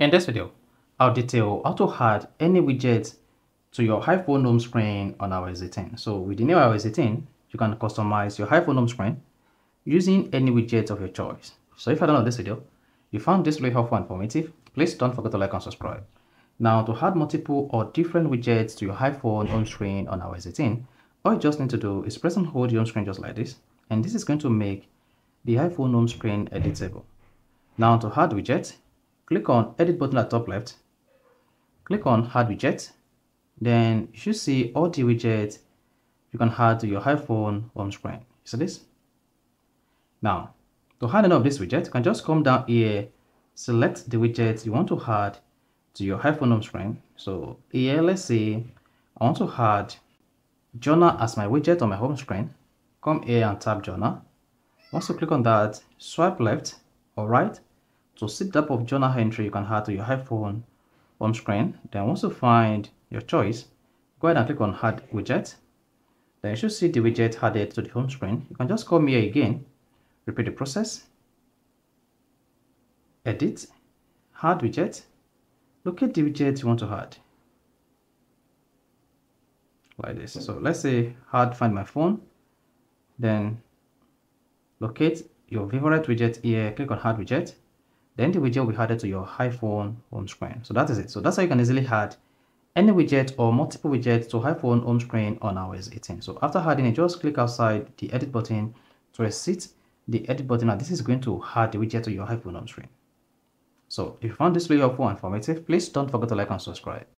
In this video, I'll detail how to add any widget to your iPhone home screen on iOS 18. So with the new iOS 18, you can customize your iPhone home screen using any widget of your choice. So if you don't know this video, you found this really helpful and informative, please don't forget to like and subscribe. Now to add multiple or different widgets to your iPhone home screen on iOS 18, all you just need to do is press and hold your home screen just like this, and this is going to make the iPhone home screen editable. Now to add widget, click on edit button at top left, click on add widget, then you should see all the widgets you can add to your iPhone home screen. You see this? Now to add any of this widget, you can just come down here, select the widget you want to add to your iPhone home screen. So here, let's say I want to add journal as my widget on my home screen. Come here and tap journal. Once you click on that, swipe left or right to see the type of journal entry you can add to your iPhone home screen. Then once you find your choice, go ahead and click on add widget. Then you should see the widget added to the home screen. You can just come here again, repeat the process, edit, add widget, locate the widget you want to add like this. So let's say add find my phone, then locate your favorite widget here, click on add widget, then the widget will be added to your iPhone home screen. So that is it. So that's how you can easily add any widget or multiple widgets to iPhone home screen on iOS 18. So after adding it, just click outside the edit button to exit the edit button, and this is going to add the widget to your iPhone home screen. So if you found this video helpful and informative, please don't forget to like and subscribe.